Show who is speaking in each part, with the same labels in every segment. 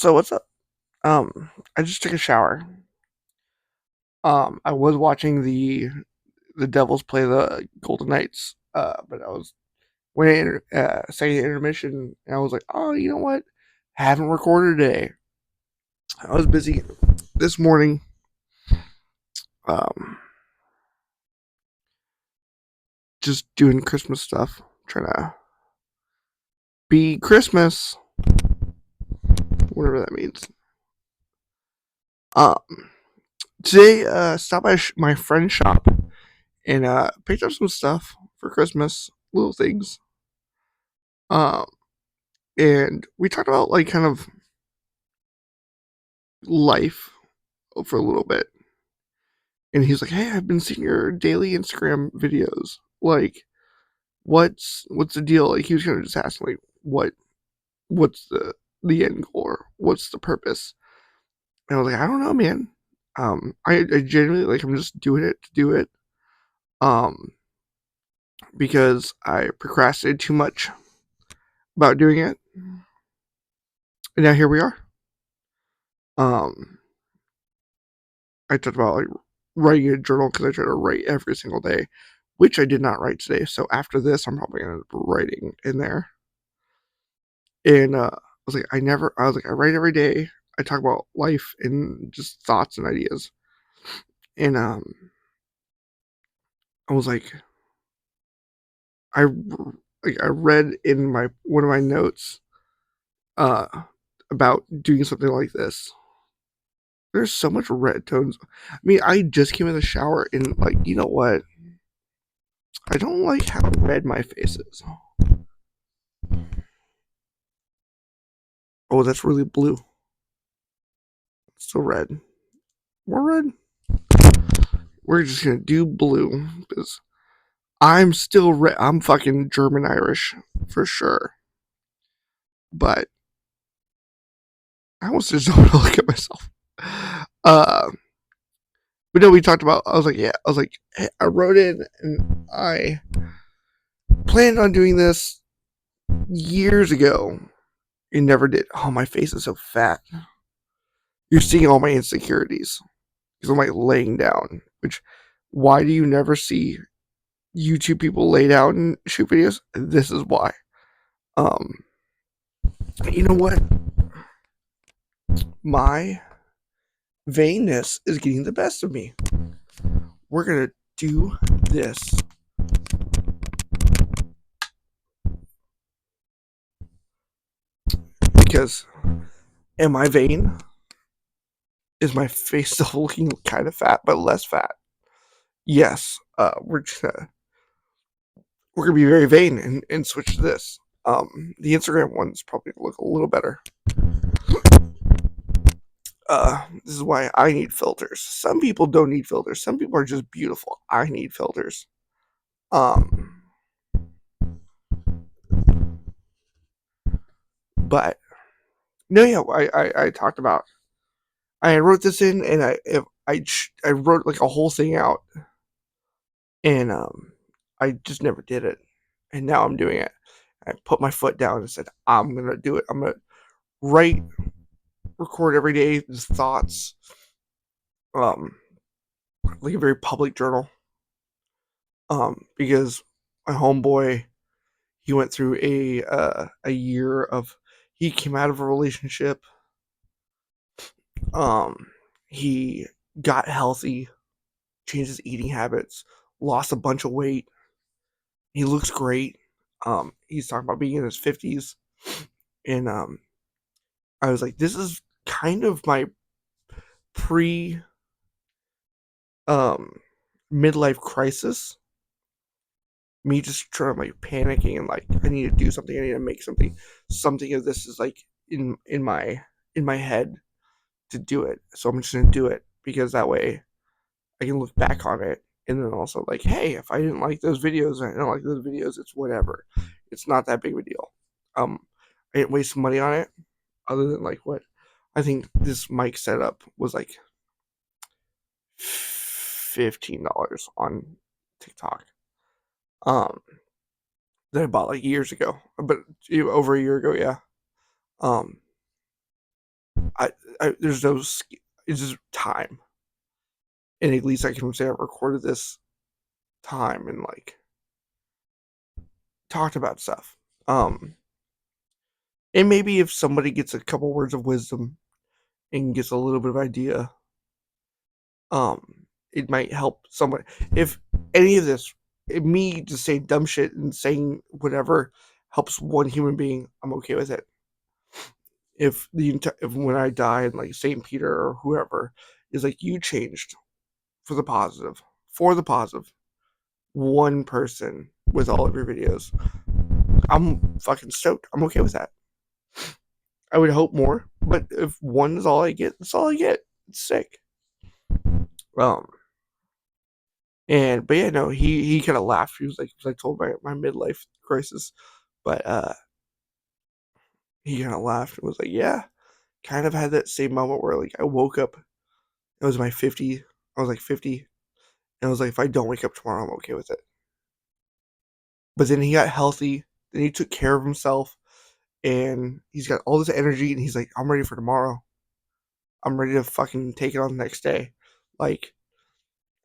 Speaker 1: So what's up? I just took a shower. I was watching the Devils play the Golden Knights. But I was when second intermission, and I was like, oh, you know what? Haven't recorded today. I was busy this morning. Um, just doing Christmas stuff, trying to be Christmas, whatever that means. Um, Today, stopped by my friend's shop and picked up some stuff for Christmas, little things. Um, and we talked about like kind of life for a little bit. And he's like, "Hey, I've been seeing your daily Instagram videos. Like, what's the deal?" Like, he was kind of just asking, like, what's the end goal, or what's the purpose? And I was like, I don't know, man. I genuinely like I'm just doing it to do it. Um, because I procrastinated too much about doing it, and now here we are. Um, I talked about like writing a journal because I try to write every single day, which I did not write today. So after this, I'm probably gonna end up writing in there. And I was like, I write every day. I talk about life and just thoughts and ideas. And I was I I read in my one of my notes uh about doing something like this. There's so much red tones. I mean, I just came in the shower and like, you know what? I don't like how red my face is. Oh, that's really blue. Still red. More red. We're just gonna do blue because I'm still red. I'm fucking German Irish for sure. But I almost just don't want to look at myself. Uh, but no, we talked about. I was like, yeah. I was like, hey, I wrote in and I planned on doing this years ago and never did. Oh, my face is so fat. You're seeing all my insecurities because I'm like laying down. Which, why do you never see YouTube people lay down and shoot videos? This is why. Um, you know what? My vainness is getting the best of me. We're gonna do this because am I vain? Is my face still looking kind of fat but less fat? Yes. We're gonna be very vain and switch to this. The Instagram one's probably gonna look a little better. This is why I need filters. Some people don't need filters. Some people are just beautiful. I need filters. Um, but no, yeah, I talked about. I wrote this in, and I wrote like a whole thing out, and I just never did it, and now I'm doing it. I put my foot down and said, I'm gonna do it. I'm gonna write, record every day, these thoughts, um, like a very public journal. Because my homeboy, he went through a year of, he came out of a relationship. Um, he got healthy, changed his eating habits, lost a bunch of weight. He looks great. He's talking about being in his 50s, and I was like, this is kind of my pre um midlife crisis. Me just trying to like panicking and like I need to do something. I need to make something. Something of this is like in my head to do it. So I'm just gonna do it because that way I can look back on it and then also like, hey, if I didn't like those videos, I don't like those videos. It's whatever. It's not that big of a deal. Um, I didn't waste money on it other than like what I think this mic setup was like $15 on TikTok. Um, that I bought like years ago, but over a year ago, yeah. Um, there's no, it's just time. And at least I can say I've recorded this time and like talked about stuff. And maybe if somebody gets a couple words of wisdom and gets a little bit of idea, it might help somebody. If any of this, if me just saying dumb shit and saying whatever helps one human being, I'm okay with it. If when I die and like Saint Peter or whoever is like, you changed for the positive, one person with all of your videos, I'm fucking stoked. I'm okay with that. I would hope more, but if one is all I get, that's all I get. It's sick. But yeah, no, he kind of laughed. He was like, because I told my midlife crisis, but he kind of laughed and was like, yeah, kind of had that same moment where like I woke up, it was my 50, I was like 50, and I was like, if I don't wake up tomorrow, I'm okay with it. But then he got healthy, then he took care of himself, and he's got all this energy, and he's like, I'm ready for tomorrow. I'm ready to fucking take it on the next day. Like,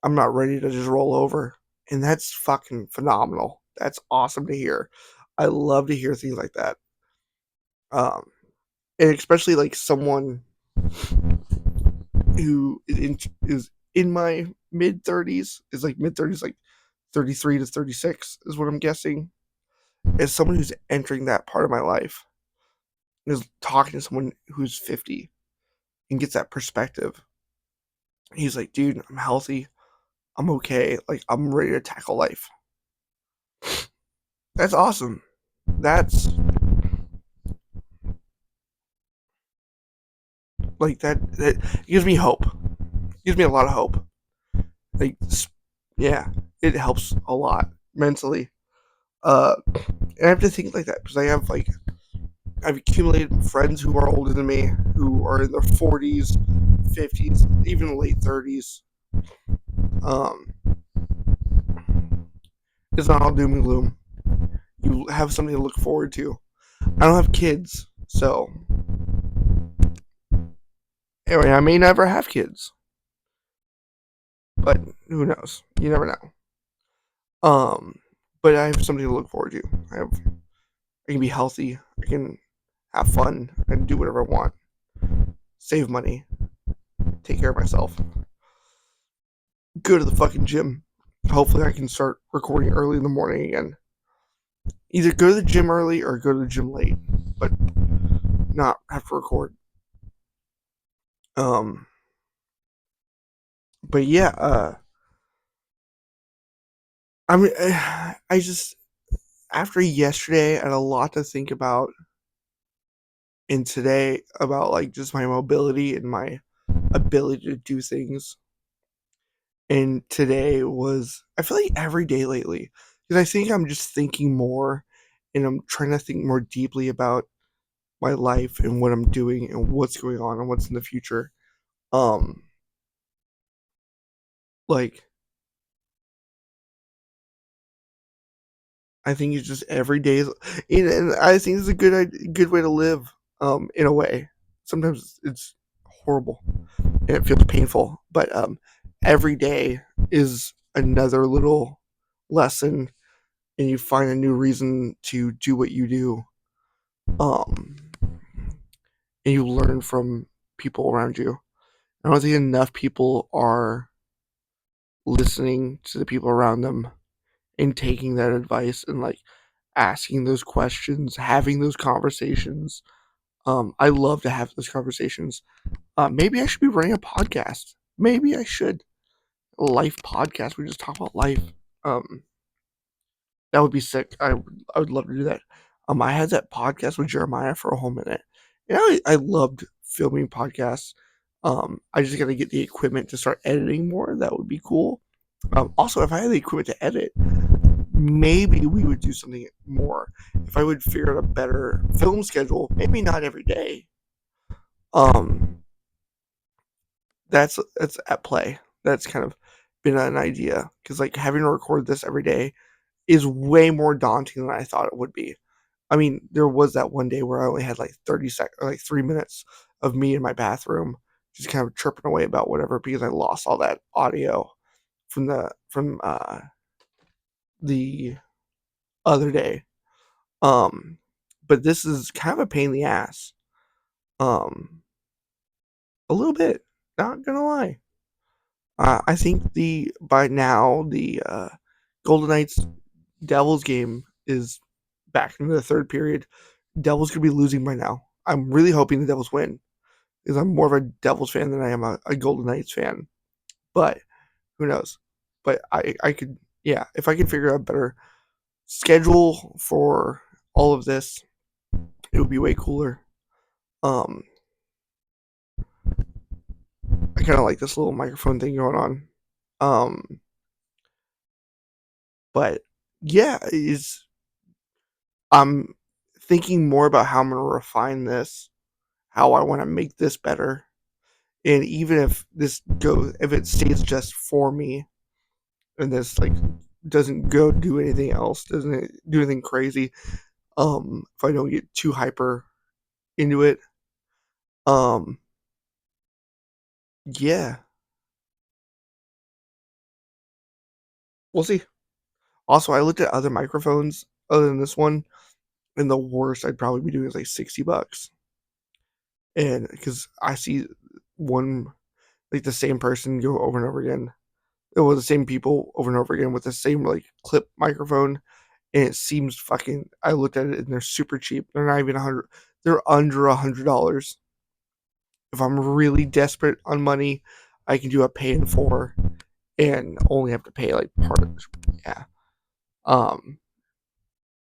Speaker 1: I'm not ready to just roll over. And that's fucking phenomenal. That's awesome to hear. I love to hear things like that. And especially like someone who is in my mid 30s, is like mid 30s, like 33 to 36 is what I'm guessing. As someone who's entering that part of my life, is talking to someone who's 50 and gets that perspective. He's like, dude, I'm healthy. I'm okay. Like, I'm ready to tackle life. That's awesome. That's like that gives me hope. Gives me a lot of hope. Like, yeah, it helps a lot mentally. And I have to think like that because I've accumulated friends who are older than me, who are in their 40s, 50s, even late 30s. Um, it's not all doom and gloom. You have something to look forward to. I don't have kids, so anyway, I may never have kids, but who knows? You never know. But I have something to look forward to. I can be healthy. I can have fun. I can do whatever I want. Save money. Take care of myself. Go to the fucking gym. Hopefully, I can start recording early in the morning again. Either go to the gym early or go to the gym late, but not have to record. But yeah, I mean, I just, after yesterday, I had a lot to think about, and today about like just my mobility and my ability to do things. And today was, I feel like every day lately, because I think I'm just thinking more, and I'm trying to think more deeply about my life and what I'm doing and what's going on and what's in the future. Um, like I think it's just every day, and I think it's a good way to live. In a way, sometimes it's horrible and it feels painful, but every day is another little lesson, and you find a new reason to do what you do. Um, and you learn from people around you. I don't think enough people are listening to the people around them and taking that advice and like asking those questions, having those conversations. I love to have those conversations. Maybe I should be running a podcast. Maybe I should. A life podcast. We just talk about life. Um, that would be sick. I would love to do that. I had that podcast with Jeremiah for a whole minute. And I loved filming podcasts. I just gotta get the equipment to start editing more. That would be cool. Also, if I had the equipment to edit, maybe we would do something more. If I would figure out a better film schedule, maybe not every day. Um, that's at play. That's kind of been an idea because like having to record this every day is way more daunting than I thought it would be. I mean, there was that one day where I only had like 30 seconds, or like 3 minutes of me in my bathroom, just kind of chirping away about whatever because I lost all that audio from the other day. Um, but this is kind of a pain in the ass. Um, a little bit, not gonna lie. I think by now the Golden Knights Devils game is back into the third period. Devils could be losing by now. I'm really hoping the Devils win because I'm more of a Devils fan than I am a Golden Knights fan. But who knows? But I could, yeah, if I could figure out a better schedule for all of this, it would be way cooler. Um, I kind of like this little microphone thing going on. Um, but yeah, is I'm thinking more about how I'm gonna refine this, how I want to make this better, and even if it stays just for me, and this like doesn't go do anything else, doesn't do anything crazy, if I don't get too hyper into it, um, yeah, we'll see. Also, I looked at other microphones other than this one, and the worst I'd probably be doing is like $60, and because I see one like the same person go over and over again. It was the same people over and over again with the same like clip microphone, and it seems fucking. I looked at it and they're super cheap. They're not even 100. They're under $100. If I'm really desperate on money, I can do a pay in four and only have to pay like part of it. Yeah. Um.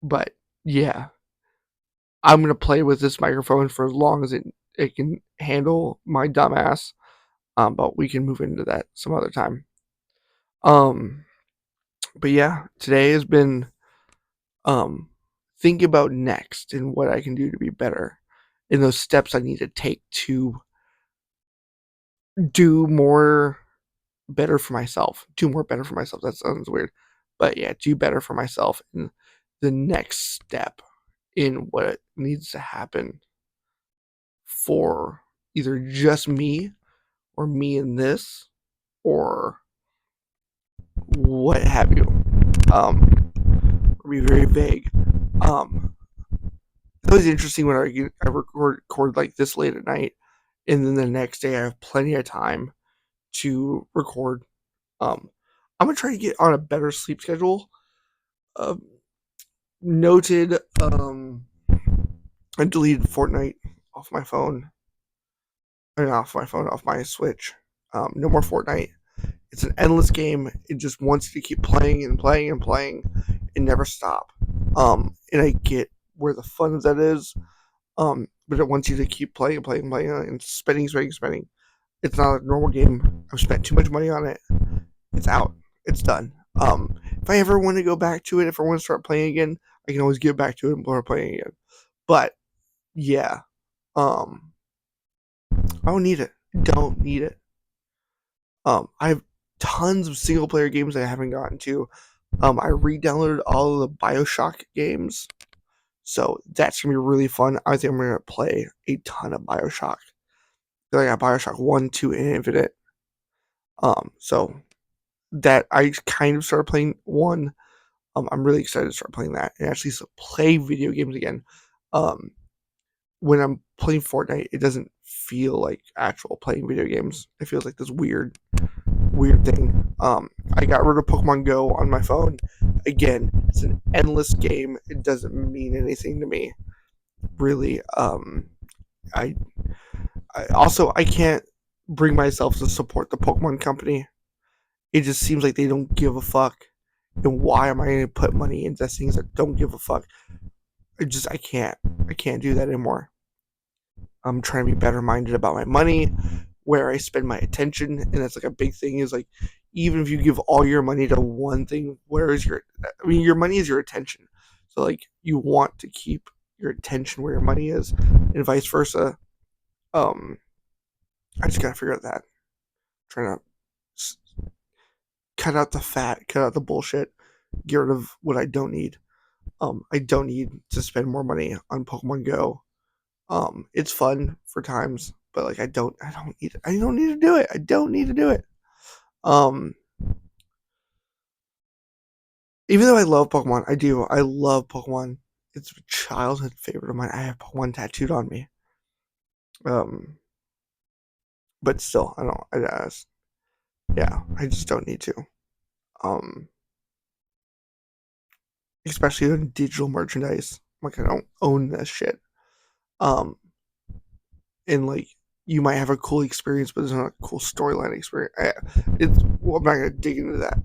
Speaker 1: But yeah, I'm gonna play with this microphone for as long as it can handle my dumbass. But we can move into that some other time. Um. But yeah, today has been um think about next and what I can do to be better and those steps I need to take to do more better for myself. Do more better for myself. That sounds weird. But yeah, do better for myself and the next step in what needs to happen for either just me or me in this or what have you. Be very vague. It's always interesting when I record like this late at night, and then the next day I have plenty of time to record. Um, I'm gonna try to get on a better sleep schedule. Uh, Noted. I deleted Fortnite off my phone. Or not off my phone, off my Switch. No more Fortnite. It's an endless game. It just wants you to keep playing and playing and playing and never stop. And I get where the fun of that is. But it wants you to keep playing and playing and playing and spending. It's not a normal game. I've spent too much money on it. It's out. It's done. If I ever want to go back to it, if I want to start playing again, I can always get back to it and start playing again. But yeah, I don't need it. Don't need it. I have tons of single player games I haven't gotten to. I re-downloaded all of the BioShock games, so that's gonna be really fun. I think I'm gonna play a ton of BioShock. I got BioShock 1, 2, and Infinite. So that I kind of started playing 1. I'm really excited to start playing that and actually play video games again. Um, when I'm playing Fortnite, it doesn't feel like actual playing video games. It feels like this weird thing. I got rid of Pokemon Go on my phone. Again, it's an endless game. It doesn't mean anything to me, really. I, I can't bring myself to support the Pokemon company. It just seems like they don't give a fuck. And why am I going to put money into things that don't give a fuck? I can't do that anymore. I'm trying to be better minded about my money, where I spend my attention, and that's like a big thing. Is like, even if you give all your money to one thing, where is your? I mean, your money is your attention. So like, you want to keep your attention where your money is, and vice versa. Um, I just gotta figure out that. Trying to cut out the fat, cut out the bullshit, get rid of what I don't need. I don't need to spend more money on Pokemon Go. It's fun for times, but like I don't need to do it. I don't need to do it. Um, Even though I love Pokemon, I do. I love Pokemon. It's a childhood favorite of mine. I have Pokemon tattooed on me. Um, but still, I don't. Yeah, I just don't need to. Um, Especially in digital merchandise. Like I don't own this shit. Um, and like you might have a cool experience, but it's not a cool storyline experience. I'm not gonna dig into that.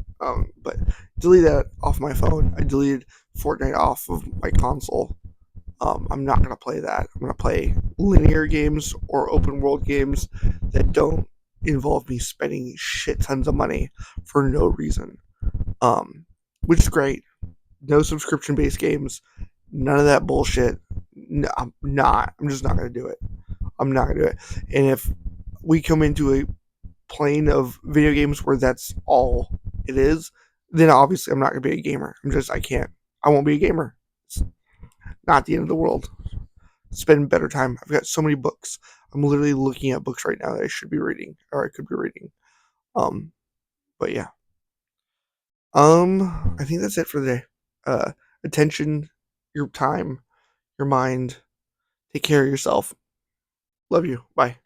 Speaker 1: But delete that off my phone. I deleted Fortnite off of my console. I'm not gonna play that. I'm gonna play linear games or open world games that don't involve me spending shit tons of money for no reason. Which is great. No subscription based games. None of that bullshit. No, I'm not. I'm just not gonna do it. I'm not gonna do it. And if we come into a plane of video games where that's all it is, then obviously I'm not gonna be a gamer. I can't. I won't be a gamer. It's not the end of the world. Spend better time. I've got so many books. I'm literally looking at books right now that I should be reading or I could be reading. Um, but yeah. I think that's it for the day. Attention, your time, your mind. Take care of yourself. Love you. Bye.